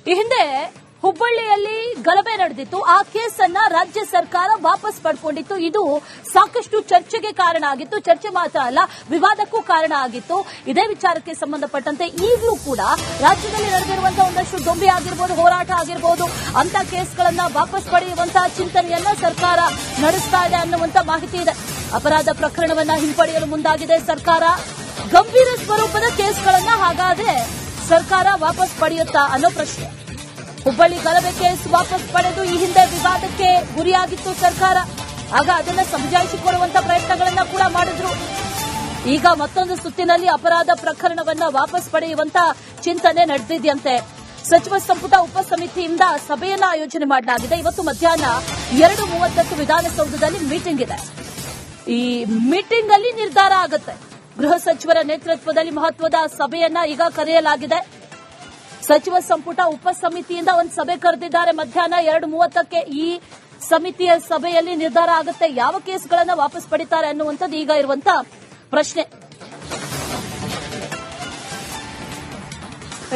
ಈ ಹಿಂದೆ ಹುಬ್ಬಳ್ಳಿಯಲ್ಲಿ ಗಲಭೆ ನಡೆದಿತ್ತು. ಆ ಕೇಸನ್ನ ರಾಜ್ಯ ಸರ್ಕಾರ ವಾಪಸ್ ಪಡ್ಕೊಂಡಿತ್ತು. ಇದು ಸಾಕಷ್ಟು ಚರ್ಚೆಗೆ ಕಾರಣ ಆಗಿತ್ತು. ಚರ್ಚೆ ಮಾತ್ರ ಅಲ್ಲ, ವಿವಾದಕ್ಕೂ ಕಾರಣ ಆಗಿತ್ತು. ಇದೇ ವಿಚಾರಕ್ಕೆ ಸಂಬಂಧಪಟ್ಟಂತೆ ಈಗಲೂ ಕೂಡ ರಾಜ್ಯದಲ್ಲಿ ನಡೆದಿರುವಂತಹ ಒಂದಷ್ಟು ದೊಂಬಿ ಆಗಿರಬಹುದು, ಹೋರಾಟ ಆಗಿರಬಹುದು, ಅಂತ ಕೇಸ್ಗಳನ್ನ ವಾಪಸ್ ಪಡೆಯುವಂತಹ ಚಿಂತನೆಯನ್ನ ಸರ್ಕಾರ ನಡೆಸ್ತಾ ಇದೆ ಅನ್ನುವಂತ ಮಾಹಿತಿ ಇದೆ. ಅಪರಾಧ ಪ್ರಕರಣವನ್ನ ಹಿಂಪಡೆಯಲು ಮುಂದಾಗಿದೆ ಸರ್ಕಾರ. ಗಂಭೀರ ಸ್ವರೂಪದ ಕೇಸ್ಗಳನ್ನ ಹಾಗಾದ್ರೆ ಸರ್ಕಾರ ವಾಪಸ್ ಪಡೆಯುತ್ತಾ ಅನ್ನೋ ಪ್ರಶ್ನೆ. ಹುಬ್ಬಳ್ಳಿ ಗಲಭೆ ಕೇಸ್ ವಾಪಸ್ ಪಡೆದು ಈ ಹಿಂದೆ ವಿವಾದಕ್ಕೆ ಗುರಿಯಾಗಿತ್ತು ಸರ್ಕಾರ. ಆಗ ಅದನ್ನ ಸಮಜಾಯಿಸಿಕೊಳ್ಳುವಂತ ಪ್ರಯತ್ನಗಳನ್ನ ಕೂಡ ಮಾಡಿದ್ರು. ಈಗ ಮತ್ತೊಂದು ಸುತ್ತಿನಲ್ಲಿ ಅಪರಾಧ ಪ್ರಕರಣವನ್ನ ವಾಪಸ್ ಪಡೆಯುವಂತ ಚಿಂತನೆ ನಡೆದಿದೆಯಂತೆ. ಸಚಿವ ಸಂಪುಟ ಉಪಸಮಿತಿಯಿಂದ ಸಭೆಯನ್ನ ಆಯೋಜನೆ ಮಾಡಲಾಗಿದೆ. ಇವತ್ತು ಮಧ್ಯಾಹ್ನ 2:30ಕ್ಕೆ ವಿಧಾನಸೌಧದಲ್ಲಿ ಮೀಟಿಂಗ್ ಇದೆ. ಈ ಮೀಟಿಂಗ್ ಅಲ್ಲಿ ನಿರ್ಧಾರ ಆಗುತ್ತೆ. ಗೃಹ ಸಚಿವರ ನೇತೃತ್ವದಲ್ಲಿ ಮಹತ್ವದ ಸಭೆಯನ್ನ ಈಗ ಕರೆಯಲಾಗಿದೆ. ಸಚಿವ ಸಂಪುಟ ಉಪಸಮಿತಿಯಿಂದ ಒಂದು ಸಭೆ ಕರೆದಿದ್ದಾರೆ. ಮಧ್ಯಾಹ್ನ 2:30ಕ್ಕೆ ಈ ಸಮಿತಿಯ ಸಭೆಯಲ್ಲಿ ನಿರ್ಧಾರ ಆಗುತ್ತೆ. ಯಾವ ಕೇಸ್ಗಳನ್ನ ವಾಪಸ್ ಪಡಿತಾರೆ ಅನ್ನುವಂಥದ್ದು ಈಗ ಇರುವಂತ ಪ್ರಶ್ನೆ.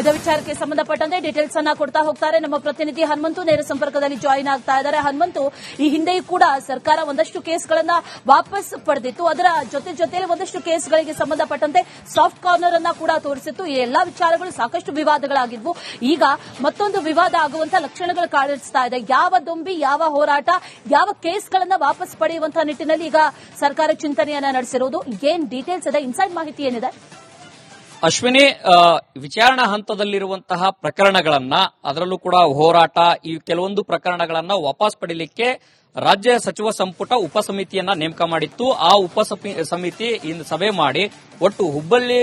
ಇದೇ ವಿಚಾರಕ್ಕೆ ಸಂಬಂಧಪಟ್ಟಂತೆ ಡೀಟೇಲ್ಸ್ ಅನ್ನ ಕೊಡ್ತಾ ಹೋಗ್ತಾರೆ ನಮ್ಮ ಪ್ರತಿನಿಧಿ ಹನುಮಂತು. ನೇರ ಸಂಪರ್ಕದಲ್ಲಿ ಜಾಯಿನ್ ಆಗ್ತಾ ಇದ್ದಾರೆ. ಹನುಮಂತು, ಈ ಹಿಂದೆಯೂ ಕೂಡ ಸರ್ಕಾರ ಒಂದಷ್ಟು ಕೇಸ್ಗಳನ್ನ ವಾಪಸ್ ಪಡೆದಿತ್ತು. ಅದರ ಜೊತೆಯಲ್ಲಿ ಒಂದಷ್ಟು ಕೇಸ್ಗಳಿಗೆ ಸಂಬಂಧಪಟ್ಟಂತೆ ಸಾಫ್ಟ್ ಕಾರ್ನರ್ ಅನ್ನ ಕೂಡ ತೋರಿಸಿತ್ತು. ಈ ಎಲ್ಲಾ ವಿಚಾರಗಳು ಸಾಕಷ್ಟು ವಿವಾದಗಳಾಗಿದ್ವು. ಈಗ ಮತ್ತೊಂದು ವಿವಾದ ಆಗುವಂತ ಲಕ್ಷಣಗಳು ಕಾಣಿಸ್ತಾ ಇದೆ. ಯಾವ ದೊಂಬಿ, ಯಾವ ಹೋರಾಟ, ಯಾವ ಕೇಸ್ಗಳನ್ನ ವಾಪಸ್ ಪಡೆಯುವಂತಹ ನಿಟ್ಟಿನಲ್ಲಿ ಈಗ ಸರ್ಕಾರ ಚಿಂತನೆಯನ್ನ ನಡೆಸಿರುವುದು. ಏನ್ ಡೀಟೇಲ್ಸ್ ಇದೆ, ಇನ್ಸೈಡ್ ಮಾಹಿತಿ ಏನಿದೆ? ಅಶ್ವಿನಿ, ವಿಚಾರಣಾ ಹಂತದಲ್ಲಿರುವಂತಹ ಪ್ರಕರಣಗಳನ್ನ, ಅದರಲ್ಲೂ ಕೂಡ ಹೋರಾಟ, ಈ ಕೆಲವೊಂದು ಪ್ರಕರಣಗಳನ್ನ ವಾಪಸ್ ಪಡೀಲಿಕ್ಕೆ ರಾಜ್ಯ ಸಚಿವ ಸಂಪುಟ ಉಪಸಮಿತಿಯನ್ನ ನೇಮಕ ಮಾಡಿತ್ತು. ಆ ಉಪಸಮಿತಿ ಇಂದು ಸಭೆ ಮಾಡಿ ಒಟ್ಟು ಹುಬ್ಬಳ್ಳಿ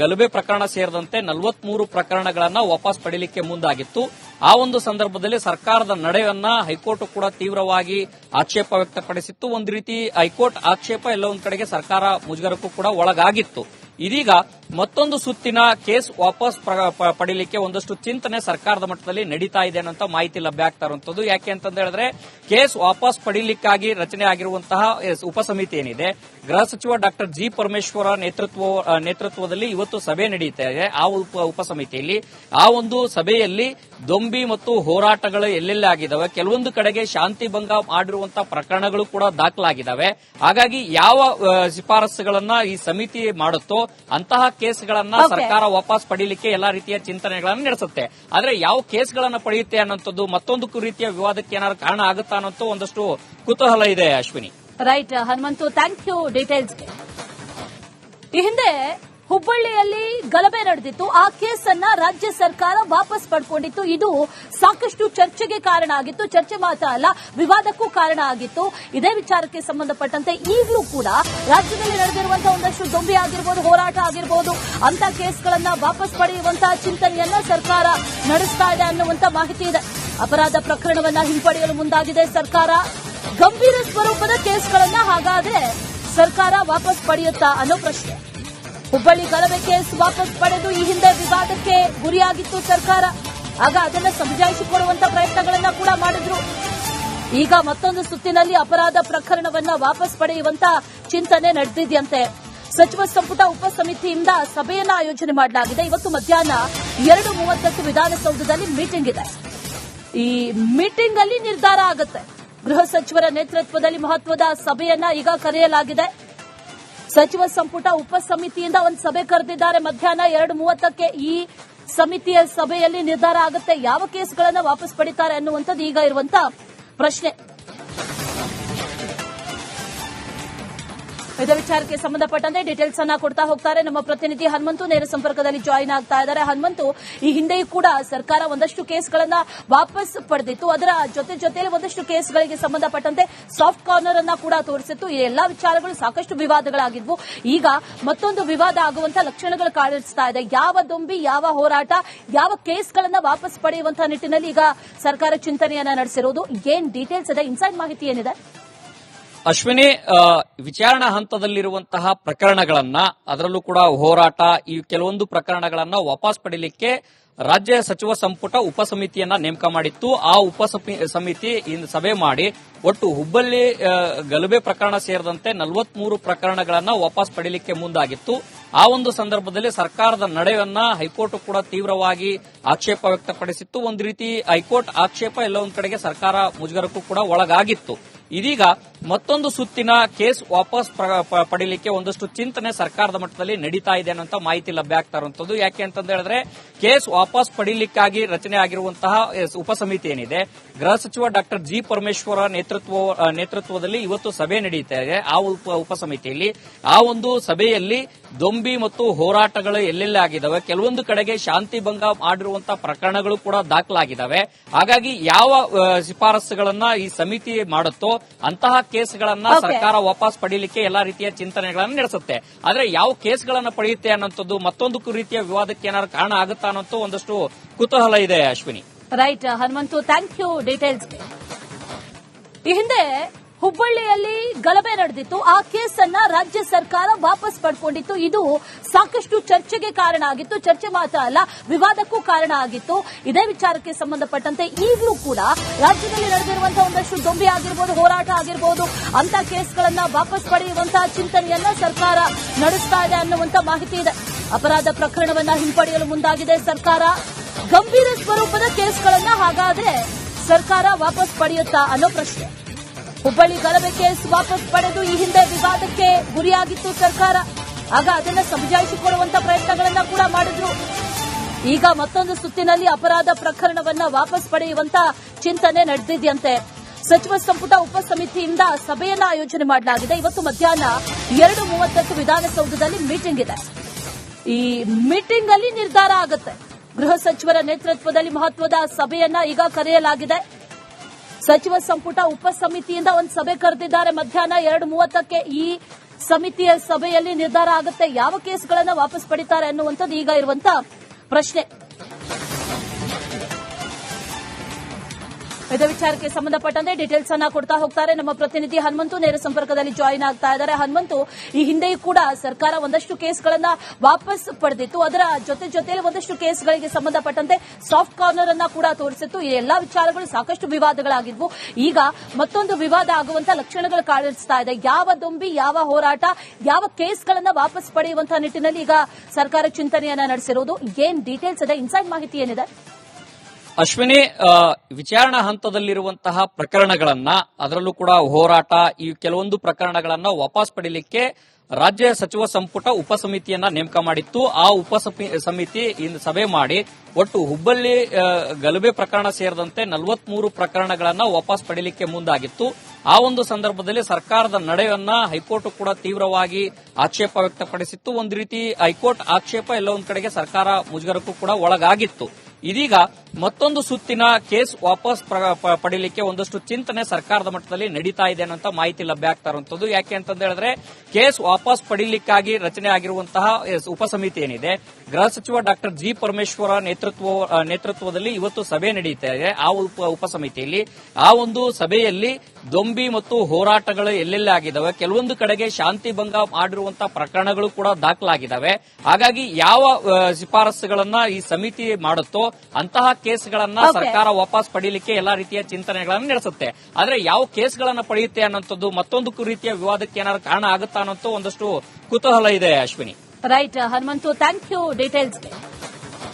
ಗಲಭೆ ಪ್ರಕರಣ ಸೇರಿದಂತೆ 43 ಪ್ರಕರಣಗಳನ್ನ ವಾಪಸ್ ಪಡೀಲಿಕ್ಕೆ ಮುಂದಾಗಿತ್ತು. ಆ ಒಂದು ಸಂದರ್ಭದಲ್ಲಿ ಸರ್ಕಾರದ ನಡೆಯನ್ನ ಹೈಕೋರ್ಟ್ ಕೂಡ ತೀವ್ರವಾಗಿ ಆಕ್ಷೇಪ ವ್ಯಕ್ತಪಡಿಸಿತ್ತು. ಒಂದು ರೀತಿ ಹೈಕೋರ್ಟ್ ಆಕ್ಷೇಪ ಎಲ್ಲ ಒಂದ್ ಕಡೆಗೆ ಸರ್ಕಾರ ಮುಜುಗರಕ್ಕೂ ಕೂಡ ಒಳಗಾಗಿತ್ತು. ಇದೀಗ ಮತ್ತೊಂದು ಸುತ್ತಿನ ಕೇಸ್ ವಾಪಸ್ ಪಡೀಲಿಕ್ಕೆ ಒಂದಷ್ಟು ಚಿಂತನೆ ಸರ್ಕಾರದ ಮಟ್ಟದಲ್ಲಿ ನಡೀತಾ ಇದೆ ಅನ್ನೋ ಮಾಹಿತಿ ಲಭ್ಯ ಆಗ್ತಾ ಇರುವಂತದ್ದು. ಯಾಕೆ ಅಂತಂದ ಹೇಳಿದ್ರೆ, ಕೇಸ್ ವಾಪಸ್ ಪಡೀಲಿಕ್ಕಾಗಿ ರಚನೆ ಆಗಿರುವಂತಹ ಉಪಸಮಿತಿ ಏನಿದೆ, ಗೃಹ ಸಚಿವ ಡಾಕ್ಟರ್ ಜಿ ಪರಮೇಶ್ವರ ನೇತೃತ್ವದಲ್ಲಿ ಇವತ್ತು ಸಭೆ ನಡೀತಾ ಇದೆ. ಆ ಉಪಸಮಿತಿಯಲ್ಲಿ ಆ ಒಂದು ಸಭೆಯಲ್ಲಿ ದೊಂಬಿ ಮತ್ತು ಹೋರಾಟಗಳು ಎಲ್ಲೆಲ್ಲಿ ಆಗಿದ್ದಾವೆ, ಕೆಲವೊಂದು ಕಡೆಗೆ ಶಾಂತಿ ಭಂಗ ಮಾಡಿರುವಂತಹ ಪ್ರಕರಣಗಳು ಕೂಡ ದಾಖಲಾಗಿದ್ದಾವೆ. ಹಾಗಾಗಿ ಯಾವ ಶಿಫಾರಸುಗಳನ್ನ ಈ ಸಮಿತಿ ಮಾಡುತ್ತೋ ಅಂತಹ ಕೇಸ್ಗಳನ್ನ ಸರ್ಕಾರ ವಾಪಸ್ ಪಡೀಲಿಕ್ಕೆ ಎಲ್ಲಾ ರೀತಿಯ ಚಿಂತನೆಗಳನ್ನು ನಡೆಸುತ್ತೆ. ಆದ್ರೆ ಯಾವ ಕೇಸ್ಗಳನ್ನ ಪಡೆಯುತ್ತೆ ಅನ್ನೋಂಥದ್ದು ಮತ್ತೊಂದು ರೀತಿಯ ವಿವಾದಕ್ಕೆ ಏನಾದ್ರು ಕಾರಣ ಆಗುತ್ತಾ ಅನ್ನೋದು ಒಂದಷ್ಟು ಕುತೂಹಲ ಇದೆ. Ashwini, right Hanumanthu, thank you ಡೀಟೇಲ್ಸ್ಗೆ. ಈ ಹಿಂದೆ ಹುಬ್ಬಳ್ಳಿಯಲ್ಲಿ ಗಲಭೆ ನಡೆದಿತ್ತು. ಆ ಕೇಸನ್ನ ರಾಜ್ಯ ಸರ್ಕಾರ ವಾಪಸ್ ಪಡ್ಕೊಂಡಿತ್ತು. ಇದು ಸಾಕಷ್ಟು ಚರ್ಚೆಗೆ ಕಾರಣ ಆಗಿತ್ತು. ಚರ್ಚೆ ಮಾತ್ರ ಅಲ್ಲ, ವಿವಾದಕ್ಕೂ ಕಾರಣ ಆಗಿತ್ತು. ಇದೇ ವಿಚಾರಕ್ಕೆ ಸಂಬಂಧಪಟ್ಟಂತೆ ಈಗಲೂ ಕೂಡ ರಾಜ್ಯದಲ್ಲಿ ನಡೆದಿರುವಂತಹ ಒಂದಷ್ಟು ದೊಂಬಿ ಆಗಿರಬಹುದು, ಹೋರಾಟ ಆಗಿರಬಹುದು, ಅಂತ ಕೇಸ್ಗಳನ್ನ ವಾಪಸ್ ಪಡೆಯುವಂತಹ ಚಿಂತನೆಯನ್ನ ಸರ್ಕಾರ ನಡೆಸ್ತಾ ಇದೆ ಅನ್ನುವಂತ ಮಾಹಿತಿ ಇದೆ. ಅಪರಾಧ ಪ್ರಕರಣವನ್ನ ಹಿಂಪಡೆಯಲು ಮುಂದಾಗಿದೆ ಸರ್ಕಾರ. ಗಂಭೀರ ಸ್ವರೂಪದ ಕೇಸ್ಗಳನ್ನ ಹಾಗಾದ್ರೆ ಸರ್ಕಾರ ವಾಪಸ್ ಪಡೆಯುತ್ತಾ ಅನ್ನೋ ಪ್ರಶ್ನೆ. ಹುಬ್ಬಳ್ಳಿ ಗಲಭೆ ಕೇಸ್ ವಾಪಸ್ ಪಡೆದು ಈ ಹಿಂದೆ ವಿವಾದಕ್ಕೆ ಗುರಿಯಾಗಿತ್ತು ಸರ್ಕಾರ. ಆಗ ಅದನ್ನ ಸಮಜಾಯಿಸಿಕೊಳ್ಳುವಂತ ಪ್ರಯತ್ನಗಳನ್ನ ಕೂಡ ಮಾಡಿದ್ರು. ಈಗ ಮತ್ತೊಂದು ಸುತ್ತಿನಲ್ಲಿ ಅಪರಾಧ ಪ್ರಕರಣವನ್ನ ವಾಪಸ್ ಪಡೆಯುವಂತ ಚಿಂತನೆ ನಡೆದಿದೆಯಂತೆ. ಸಚಿವ ಸಂಪುಟ ಉಪಸಮಿತಿಯಿಂದ ಸಭೆಯನ್ನ ಆಯೋಜನೆ ಮಾಡಲಾಗಿದೆ. ಇವತ್ತು ಮಧ್ಯಾಹ್ನ 2:30ಕ್ಕೆ ವಿಧಾನಸೌಧದಲ್ಲಿ ಮೀಟಿಂಗ್ ಇದೆ. ಈ ಮೀಟಿಂಗ್ ಅಲ್ಲಿ ನಿರ್ಧಾರ ಆಗುತ್ತೆ. ಗೃಹ ಸಚಿವರ ನೇತೃತ್ವದಲ್ಲಿ ಮಹತ್ವದ ಸಭೆಯನ್ನ ಈಗ ಕರೆಯಲಾಗಿದೆ. ಸಚಿವ ಸಂಪುಟ ಉಪಸಮಿತಿಯಿಂದ ಒಂದು ಸಭೆ ಕರೆದಿದ್ದಾರೆ. ಮಧ್ಯಾಹ್ನ 2:30ಕ್ಕೆ ಈ ಸಮಿತಿಯ ಸಭೆಯಲ್ಲಿ ನಿರ್ಧಾರ ಆಗುತ್ತೆ. ಯಾವ ಕೇಸ್ಗಳನ್ನ ವಾಪಸ್ ಪಡಿತಾರೆ ಅನ್ನುವಂಥದ್ದು ಈಗ ಇರುವಂತ ಪ್ರಶ್ನೆ. ಇದೇ ವಿಚಾರಕ್ಕೆ ಸಂಬಂಧಪಟ್ಟಂತೆ ಡೀಟೇಲ್ಸ್ ಅನ್ನ ಕೊಡ್ತಾ ಹೋಗ್ತಾರೆ ನಮ್ಮ ಪ್ರತಿನಿಧಿ ಹನುಮಂತು. ನೇರ ಸಂಪರ್ಕದಲ್ಲಿ ಜಾಯಿನ್ ಆಗ್ತಾ ಇದ್ದಾರೆ. ಹನುಮಂತು, ಈ ಹಿಂದೆಯೂ ಕೂಡ ಸರ್ಕಾರ ಒಂದಷ್ಟು ಕೇಸ್ಗಳನ್ನ ವಾಪಸ್ ಪಡೆದಿತ್ತು. ಅದರ ಜೊತೆಯಲ್ಲಿ ಒಂದಷ್ಟು ಕೇಸ್ಗಳಿಗೆ ಸಂಬಂಧಪಟ್ಟಂತೆ ಸಾಫ್ಟ್ ಕಾರ್ನರ್ ಅನ್ನ ಕೂಡ ತೋರಿಸಿತ್ತು. ಈ ಎಲ್ಲಾ ವಿಚಾರಗಳು ಸಾಕಷ್ಟು ವಿವಾದಗಳಾಗಿದ್ವು. ಈಗ ಮತ್ತೊಂದು ವಿವಾದ ಆಗುವಂತ ಲಕ್ಷಣಗಳು ಕಾಣಿಸ್ತಾ ಇದೆ. ಯಾವ ದೊಂಬಿ, ಯಾವ ಹೋರಾಟ, ಯಾವ ಕೇಸ್ಗಳನ್ನ ವಾಪಸ್ ಪಡೆಯುವಂತಹ ನಿಟ್ಟಿನಲ್ಲಿ ಈಗ ಸರ್ಕಾರ ಚಿಂತನೆಯನ್ನ ನಡೆಸಿರುವುದು. ಏನ್ ಡೀಟೇಲ್ಸ್ ಇದೆ, ಇನ್ಸೈಡ್ ಮಾಹಿತಿ ಏನಿದೆ? ಅಶ್ವಿನಿ, ವಿಚಾರಣಾ ಹಂತದಲ್ಲಿರುವಂತಹ ಪ್ರಕರಣಗಳನ್ನ, ಅದರಲ್ಲೂ ಕೂಡ ಹೋರಾಟ, ಈ ಕೆಲವೊಂದು ಪ್ರಕರಣಗಳನ್ನ ವಾಪಸ್ ಪಡೀಲಿಕ್ಕೆ ರಾಜ್ಯ ಸಚಿವ ಸಂಪುಟ ಉಪಸಮಿತಿಯನ್ನ ನೇಮಕ ಮಾಡಿತ್ತು. ಆ ಸಮಿತಿ ಇಂದು ಸಭೆ ಮಾಡಿ ಒಟ್ಟು ಹುಬ್ಬಳ್ಳಿ ಗಲಭೆ ಪ್ರಕರಣ ಸೇರಿದಂತೆ 43 ಪ್ರಕರಣಗಳನ್ನ ವಾಪಸ್ ಪಡೆಯಲಿಕ್ಕೆ ಮುಂದಾಗಿತ್ತು. ಆ ಒಂದು ಸಂದರ್ಭದಲ್ಲಿ ಸರ್ಕಾರದ ನಡೆಯನ್ನ ಹೈಕೋರ್ಟ್ ಕೂಡ ತೀವ್ರವಾಗಿ ಆಕ್ಷೇಪ ವ್ಯಕ್ತಪಡಿಸಿತ್ತು. ಒಂದು ರೀತಿ ಹೈಕೋರ್ಟ್ ಆಕ್ಷೇಪ ಎಲ್ಲ ಒಂದ್ ಕಡೆಗೆ ಸರ್ಕಾರ ಮುಜುಗರಕ್ಕೂ ಕೂಡ ಒಳಗಾಗಿತ್ತು. ಇದೀಗ ಮತ್ತೊಂದು ಸುತ್ತಿನ ಕೇಸ್ ವಾಪಸ್ ಪಡೆಯಲಿಕ್ಕೆ ಒಂದಷ್ಟು ಚಿಂತನೆ ಸರ್ಕಾರದ ಮಟ್ಟದಲ್ಲಿ ನಡೀತಾ ಇದೆ ಅನ್ನೋ ಮಾಹಿತಿ ಲಭ್ಯ ಆಗ್ತಾ ಇರುವಂತದ್ದು. ಯಾಕೆ ಅಂತಂದ ಹೇಳಿದ್ರೆ ಕೇಸ್ ವಾಪಸ್ ಪಡೆಯಲಿಕ್ಕಾಗಿ ರಚನೆ ಆಗಿರುವಂತಹ ಉಪಸಮಿತಿ ಏನಿದೆ, ಗೃಹ ಸಚಿವ ಡಾಕ್ಟರ್ ಜಿ ಪರಮೇಶ್ವರ ನೇತೃತ್ವದಲ್ಲಿ ಇವತ್ತು ಸಭೆ ನಡೀತಾ ಇದೆ. ಆ ಉಪಸಮಿತಿಯಲ್ಲಿ ಆ ಒಂದು ಸಭೆಯಲ್ಲಿ ದೊಂಬಿ ಮತ್ತು ಹೋರಾಟಗಳು ಎಲ್ಲೆಲ್ಲಿ ಆಗಿದ್ದಾವೆ, ಕೆಲವೊಂದು ಕಡೆಗೆ ಶಾಂತಿ ಭಂಗ ಮಾಡಿರುವಂತಹ ಪ್ರಕರಣಗಳು ಕೂಡ ದಾಖಲಾಗಿದ್ದಾವೆ. ಹಾಗಾಗಿ ಯಾವ ಶಿಫಾರಸುಗಳನ್ನ ಈ ಸಮಿತಿ ಮಾಡುತ್ತೋ ಅಂತಹ ಕೇಸ್ಗಳನ್ನ ಸರ್ಕಾರ ವಾಪಸ್ ಪಡೆಯಲಿಕ್ಕೆ ಎಲ್ಲಾ ರೀತಿಯ ಚಿಂತನೆಗಳನ್ನು ನಡೆಸುತ್ತೆ. ಆದ್ರೆ ಯಾವ ಕೇಸ್ಗಳನ್ನ ಪಡೆಯುತ್ತೆ ಅನ್ನೋಂಥದ್ದು ಮತ್ತೊಂದು ರೀತಿಯ ವಿವಾದಕ್ಕೆ ಏನಾದ್ರು ಕಾರಣ ಆಗುತ್ತಾ ಅನ್ನೋದು ಒಂದಷ್ಟು ಕುತೂಹಲ ಇದೆ. Ashwini, right Hanumanthu, thank you ಡೀಟೇಲ್ಸ್ಗೆ. ಈ ಹಿಂದೆ ಹುಬ್ಬಳ್ಳಿಯಲ್ಲಿ ಗಲಭೆ ನಡೆದಿತ್ತು. ಆ ಕೇಸನ್ನ ರಾಜ್ಯ ಸರ್ಕಾರ ವಾಪಸ್ ಪಡ್ಕೊಂಡಿತ್ತು. ಇದು ಸಾಕಷ್ಟು ಚರ್ಚೆಗೆ ಕಾರಣ ಆಗಿತ್ತು. ಚರ್ಚೆ ಮಾತ್ರ ಅಲ್ಲ, ವಿವಾದಕ್ಕೂ ಕಾರಣ ಆಗಿತ್ತು. ಇದೇ ವಿಚಾರಕ್ಕೆ ಸಂಬಂಧಪಟ್ಟಂತೆ ಈಗಲೂ ಕೂಡ ರಾಜ್ಯದಲ್ಲಿ ನಡೆದಿರುವಂತಹ ಒಂದಷ್ಟು ದೊಂಬಿ ಆಗಿರಬಹುದು, ಹೋರಾಟ ಆಗಿರಬಹುದು, ಅಂತ ಕೇಸ್ಗಳನ್ನ ವಾಪಸ್ ಪಡೆಯುವಂತಹ ಚಿಂತನೆಯನ್ನ ಸರ್ಕಾರ ನಡೆಸ್ತಾ ಇದೆ ಅನ್ನುವಂತ ಮಾಹಿತಿ ಇದೆ. ಅಪರಾಧ ಪ್ರಕರಣವನ್ನ ಹಿಂಪಡೆಯಲು ಮುಂದಾಗಿದೆ ಸರ್ಕಾರ. ಗಂಭೀರ ಸ್ವರೂಪದ ಕೇಸ್ಗಳನ್ನ ಹಾಗಾದ್ರೆ ಸರ್ಕಾರ ವಾಪಸ್ ಪಡೆಯುತ್ತಾ ಅನ್ನೋ ಪ್ರಶ್ನೆ. ಹುಬ್ಬಳ್ಳಿ ಗಲಭೆ ಕೇಸ್ ವಾಪಸ್ ಪಡೆದು ಈ ಹಿಂದೆ ವಿವಾದಕ್ಕೆ ಗುರಿಯಾಗಿತ್ತು ಸರ್ಕಾರ. ಆಗ ಅದನ್ನ ಸಮಜಾಯಿಸಿಕೊಳ್ಳುವಂತ ಪ್ರಯತ್ನಗಳನ್ನ ಕೂಡ ಮಾಡಿದ್ರು. ಈಗ ಮತ್ತೊಂದು ಸುತ್ತಿನಲ್ಲಿ ಅಪರಾಧ ಪ್ರಕರಣವನ್ನ ವಾಪಸ್ ಪಡೆಯುವಂತ ಚಿಂತನೆ ನಡೆದಿದೆಯಂತೆ. ಸಚಿವ ಸಂಪುಟ ಉಪಸಮಿತಿಯಿಂದ ಸಭೆಯನ್ನ ಆಯೋಜನೆ ಮಾಡಲಾಗಿದೆ. ಇವತ್ತು ಮಧ್ಯಾಹ್ನ 2:30ಕ್ಕೆ ವಿಧಾನಸೌಧದಲ್ಲಿ ಮೀಟಿಂಗ್ ಇದೆ. ಈ ಮೀಟಿಂಗ್ ಅಲ್ಲಿ ನಿರ್ಧಾರ ಆಗುತ್ತೆ. ಗೃಹ ಸಚಿವರ ನೇತೃತ್ವದಲ್ಲಿ ಮಹತ್ವದ ಸಭೆಯನ್ನ ಈಗ ಕರೆಯಲಾಗಿದೆ. ಸಚಿವ ಸಂಪುಟ ಉಪಸಮಿತಿಯಿಂದ ಒಂದು ಸಭೆ ಕರೆದಿದ್ದಾರೆ. ಮಧ್ಯಾಹ್ನ 2:30ಕ್ಕೆ ಈ ಸಮಿತಿಯ ಸಭೆಯಲ್ಲಿ ನಿರ್ಧಾರ ಆಗುತ್ತೆ. ಯಾವ ಕೇಸ್ಗಳನ್ನ ವಾಪಸ್ ಪಡಿತಾರೆ ಅನ್ನುವಂಥದ್ದು ಈಗ ಇರುವಂತ ಪ್ರಶ್ನೆ. ಇದೇ ವಿಚಾರಕ್ಕೆ ಸಂಬಂಧಪಟ್ಟಂತೆ ಡೀಟೇಲ್ಸ್ ಅನ್ನ ಕೊಡ್ತಾ ಹೋಗ್ತಾರೆ ನಮ್ಮ ಪ್ರತಿನಿಧಿ ಹನುಮಂತು. ನೇರ ಸಂಪರ್ಕದಲ್ಲಿ ಜಾಯಿನ್ ಆಗ್ತಾ ಇದ್ದಾರೆ. ಹನುಮಂತು, ಈ ಹಿಂದೆಯೂ ಕೂಡ ಸರ್ಕಾರ ಒಂದಷ್ಟು ಕೇಸ್ಗಳನ್ನ ವಾಪಸ್ ಪಡೆದಿತ್ತು. ಅದರ ಜೊತೆಯಲ್ಲಿ ಒಂದಷ್ಟು ಕೇಸ್ಗಳಿಗೆ ಸಂಬಂಧಪಟ್ಟಂತೆ ಸಾಫ್ಟ್ ಕಾರ್ನರ್ ಅನ್ನ ಕೂಡ ತೋರಿಸಿತ್ತು. ಈ ಎಲ್ಲಾ ವಿಚಾರಗಳು ಸಾಕಷ್ಟು ವಿವಾದಗಳಾಗಿದ್ವು. ಈಗ ಮತ್ತೊಂದು ವಿವಾದ ಆಗುವಂತ ಲಕ್ಷಣಗಳು ಕಾಣಿಸ್ತಾ ಇದೆ. ಯಾವ ದೊಂಬಿ, ಯಾವ ಹೋರಾಟ, ಯಾವ ಕೇಸ್ಗಳನ್ನ ವಾಪಸ್ ಪಡೆಯುವಂತಹ ನಿಟ್ಟಿನಲ್ಲಿ ಈಗ ಸರ್ಕಾರ ಚಿಂತನೆಯನ್ನ ನಡೆಸಿರುವುದು. ಏನ್ ಡೀಟೇಲ್ಸ್ ಇದೆ, ಇನ್ಸೈಡ್ ಮಾಹಿತಿ ಏನಿದೆ? ಅಶ್ವಿನಿ, ವಿಚಾರಣಾ ಹಂತದಲ್ಲಿರುವಂತಹ ಪ್ರಕರಣಗಳನ್ನ, ಅದರಲ್ಲೂ ಕೂಡ ಹೋರಾಟ, ಈ ಕೆಲವೊಂದು ಪ್ರಕರಣಗಳನ್ನ ವಾಪಸ್ ಪಡೆಯಲಿಕ್ಕೆ ರಾಜ್ಯ ಸಚಿವ ಸಂಪುಟ ಉಪಸಮಿತಿಯನ್ನ ನೇಮಕ ಮಾಡಿತ್ತು. ಆ ಸಮಿತಿ ಇಂದು ಸಭೆ ಮಾಡಿ ಒಟ್ಟು ಹುಬ್ಬಳ್ಳಿ ಗಲಭೆ ಪ್ರಕರಣ ಸೇರಿದಂತೆ 43 ಪ್ರಕರಣಗಳನ್ನ ವಾಪಸ್ ಪಡೆಯಲಿಕ್ಕೆ ಮುಂದಾಗಿತ್ತು. ಆ ಒಂದು ಸಂದರ್ಭದಲ್ಲಿ ಸರ್ಕಾರದ ನಡೆಯನ್ನ ಹೈಕೋರ್ಟ್ ಕೂಡ ತೀವ್ರವಾಗಿ ಆಕ್ಷೇಪ ವ್ಯಕ್ತಪಡಿಸಿತ್ತು. ಒಂದು ರೀತಿ ಹೈಕೋರ್ಟ್ ಆಕ್ಷೇಪ ಎಲ್ಲ ಒಂದ್ ಕಡೆಗೆ ಸರ್ಕಾರ ಮುಜುಗರಕ್ಕೂ ಕೂಡ ಒಳಗಾಗಿತ್ತು. ಇದೀಗ ಮತ್ತೊಂದು ಸುತ್ತಿನ ಕೇಸ್ ವಾಪಸ್ ಪಡೆಯಲಿಕ್ಕೆ ಒಂದಷ್ಟು ಚಿಂತನೆ ಸರ್ಕಾರದ ಮಟ್ಟದಲ್ಲಿ ನಡೀತಾ ಇದೆ ಅನ್ನೋ ಮಾಹಿತಿ ಲಭ್ಯ ಆಗ್ತಾ ಇರುವಂತದ್ದು. ಯಾಕೆ ಅಂತಂದ ಹೇಳಿದ್ರೆ ಕೇಸ್ ವಾಪಸ್ ಪಡೆಯಲಿಕ್ಕಾಗಿ ರಚನೆ ಆಗಿರುವಂತಹ ಉಪಸಮಿತಿ ಏನಿದೆ, ಗೃಹ ಸಚಿವ ಡಾಕ್ಟರ್ ಜಿ ಪರಮೇಶ್ವರ ನೇತೃತ್ವದಲ್ಲಿ ಇವತ್ತು ಸಭೆ ನಡೀತಾ ಇದೆ. ಆ ಉಪಸಮಿತಿಯಲ್ಲಿ ಆ ಒಂದು ಸಭೆಯಲ್ಲಿ ದೊಂಬಿ ಮತ್ತು ಹೋರಾಟಗಳು ಎಲ್ಲೆಲ್ಲಿ ಆಗಿದ್ದಾವೆ, ಕೆಲವೊಂದು ಕಡೆಗೆ ಶಾಂತಿ ಭಂಗ ಮಾಡಿರುವಂತಹ ಪ್ರಕರಣಗಳು ಕೂಡ ದಾಖಲಾಗಿದ್ದಾವೆ. ಹಾಗಾಗಿ ಯಾವ ಶಿಫಾರಸುಗಳನ್ನ ಈ ಸಮಿತಿ ಮಾಡುತ್ತೋ ಅಂತಹ ಕೇಸ್ಗಳನ್ನ ಸರ್ಕಾರ ವಾಪಸ್ ಪಡೆಯಲಿಕ್ಕೆ ಎಲ್ಲಾ ರೀತಿಯ ಚಿಂತನೆಗಳನ್ನು ನಡೆಸುತ್ತೆ. ಆದ್ರೆ ಯಾವ ಕೇಸ್ಗಳನ್ನ ಪಡೆಯುತ್ತೆ ಅನ್ನೋಂಥದ್ದು ಮತ್ತೊಂದು ರೀತಿಯ ವಿವಾದಕ್ಕೆ ಏನಾದ್ರು ಕಾರಣ ಆಗುತ್ತಾ ಅನ್ನೋದು ಒಂದಷ್ಟು ಕುತೂಹಲ ಇದೆ. Ashwini, right Hanumanthu, thank you ಡೀಟೇಲ್ಸ್ಗೆ.